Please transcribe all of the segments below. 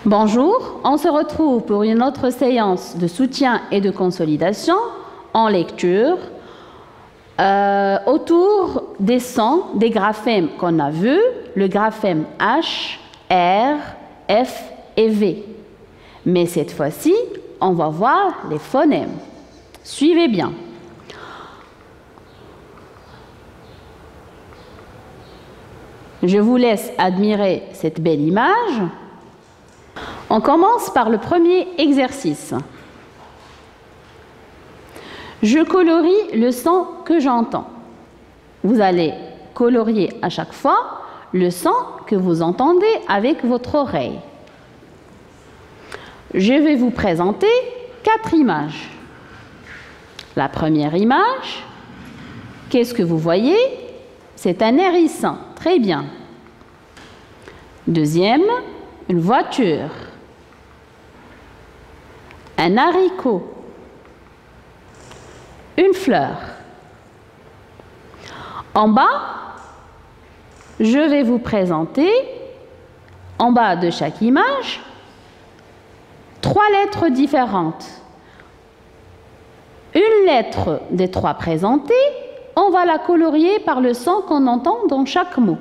Bonjour, on se retrouve pour une autre séance de soutien et de consolidation en lecture autour des sons, des graphèmes qu'on a vus, le graphème H, R, F et V. Mais cette fois-ci, on va voir les phonèmes. Suivez bien. Je vous laisse admirer cette belle image. On commence par le premier exercice. Je colorie le son que j'entends. Vous allez colorier à chaque fois le son que vous entendez avec votre oreille. Je vais vous présenter 4 images. La première image, qu'est-ce que vous voyez? C'est un hérisson. Très bien. Deuxième, une voiture. Un haricot. Une fleur. En bas, je vais vous présenter, en bas de chaque image, 3 lettres différentes. Une lettre des 3 présentées, on va la colorier par le son qu'on entend dans chaque mot.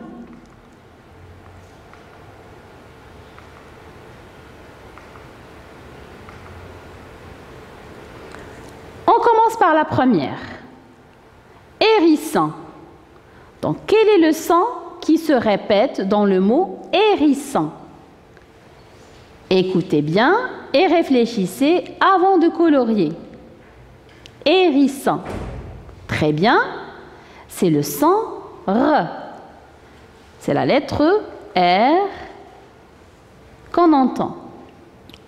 On commence par la première. Hérisson. Donc, quel est le son qui se répète dans le mot hérisson? Écoutez bien et réfléchissez avant de colorier. Hérisson. Très bien. C'est le son R. C'est la lettre R qu'on entend.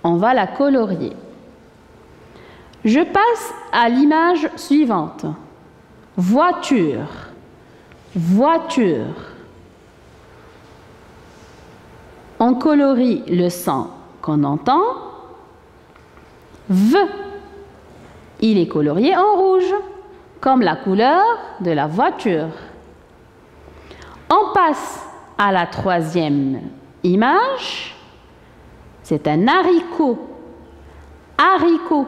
On va la colorier. Je passe à l'image suivante. Voiture. Voiture. On colorie le son qu'on entend. V. Il est colorié en rouge, comme la couleur de la voiture. On passe à la 3e image. C'est un haricot. Haricot.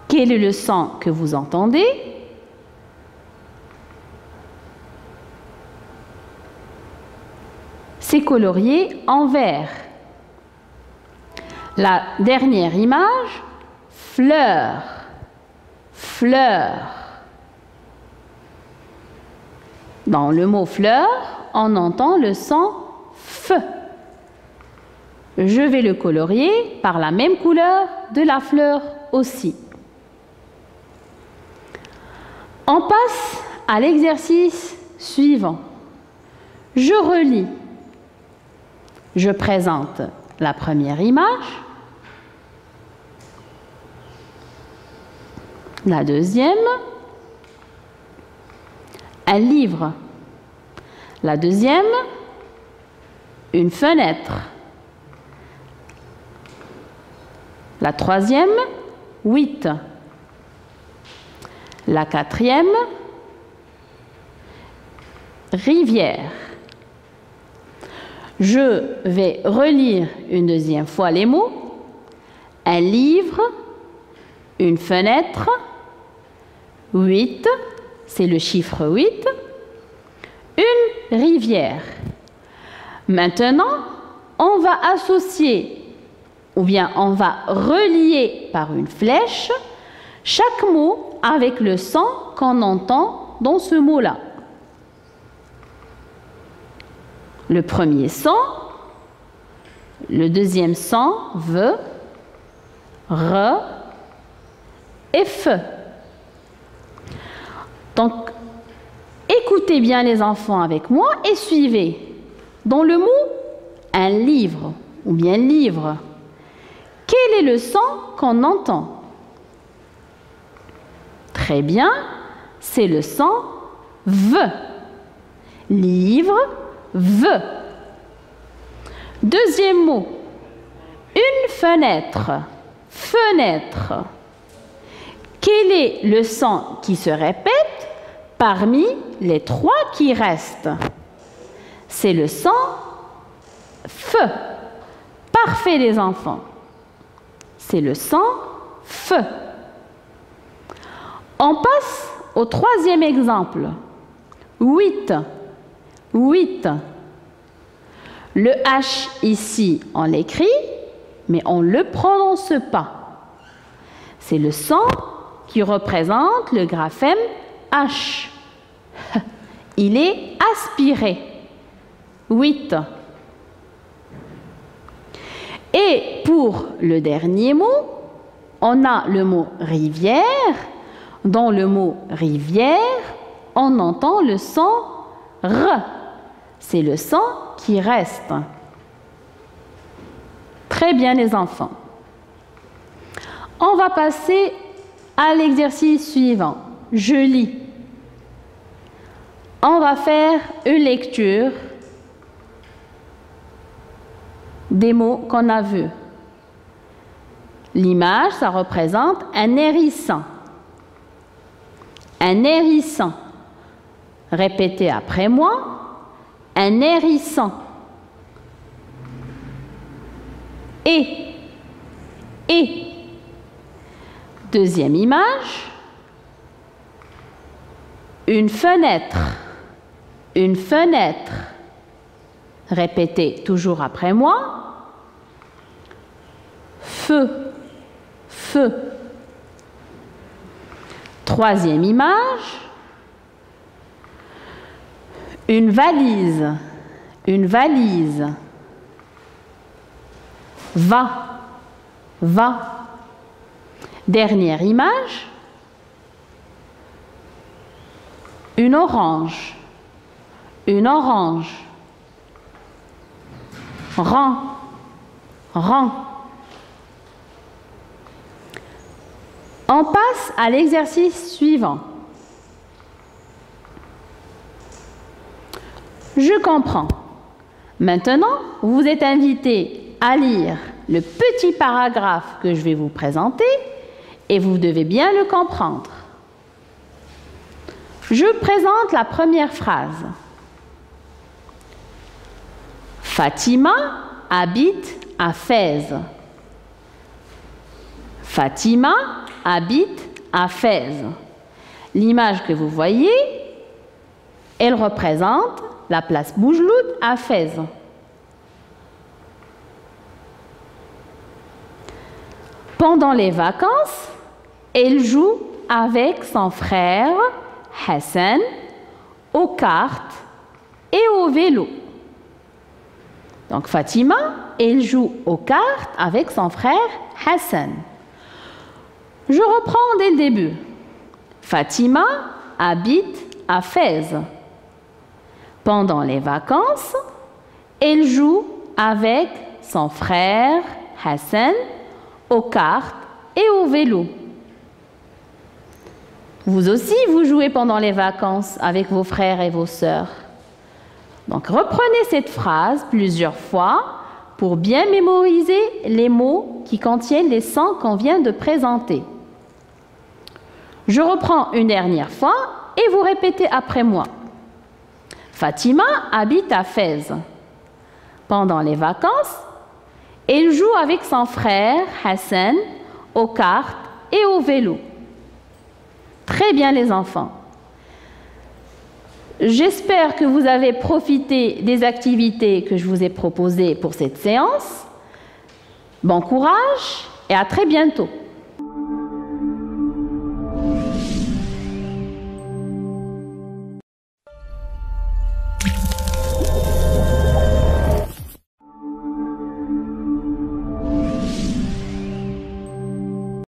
Quel est le son que vous entendez? C'est colorié en vert. La dernière image, fleur. Fleur. Dans le mot fleur, on entend le son F. Je vais le colorier par la même couleur de la fleur aussi. On passe à l'exercice suivant. Je relis. Je présente la première image, la deuxième, un livre, la deuxième, une fenêtre, la troisième, 8, la 4e, rivière. Je vais relire une deuxième fois les mots. Un livre, une fenêtre, 8, c'est le chiffre 8, une rivière. Maintenant, on va associer, ou bien on va relier par une flèche, chaque mot avec le son qu'on entend dans ce mot-là. Le premier son, le deuxième son, V, R et F. Donc, écoutez bien les enfants avec moi et suivez. Dans le mot un livre ou bien livre, quel est le son qu'on entend? Très bien, c'est le son V. Livre, V. Deuxième mot, une fenêtre. Fenêtre. Quel est le son qui se répète parmi les 3 qui restent? C'est le son F. Parfait les enfants. C'est le son F. On passe au troisième exemple. 8. 8. Le H ici, on l'écrit, mais on ne le prononce pas. C'est le son qui représente le graphème H. Il est aspiré. 8. Et pour le dernier mot, on a le mot rivière. Dans le mot rivière, on entend le son R. C'est le son qui reste. Très bien les enfants. On va passer à l'exercice suivant. Je lis. On va faire une lecture des mots qu'on a vus. L'image, ça représente un hérisson. Un hérisson. Répétez après moi. Un hérisson. Et. Deuxième image. Une fenêtre. Une fenêtre. Répétez toujours après moi. Feu. Feu. Troisième image. Une valise. Une valise. Va. Va. Dernière image. Une orange. Une orange. Rang. Rang. On passe à l'exercice suivant. Je comprends. Maintenant, vous êtes invité à lire le petit paragraphe que je vais vous présenter et vous devez bien le comprendre. Je présente la première phrase. Fatima habite à Fès. Fatima habite à Fès. L'image que vous voyez, elle représente la place Boujloud à Fès. Pendant les vacances, elle joue avec son frère Hassan aux cartes et au vélo. Donc Fatima, elle joue aux cartes avec son frère Hassan. Je reprends dès le début. Fatima habite à Fès. Pendant les vacances, elle joue avec son frère Hassan aux cartes et au vélo. Vous aussi, vous jouez pendant les vacances avec vos frères et vos sœurs. Donc, reprenez cette phrase plusieurs fois pour bien mémoriser les mots qui contiennent les sons qu'on vient de présenter. Je reprends une dernière fois et vous répétez après moi. Fatima habite à Fès. Pendant les vacances, elle joue avec son frère Hassan aux cartes et au vélo. Très bien les enfants. J'espère que vous avez profité des activités que je vous ai proposées pour cette séance. Bon courage et à très bientôt.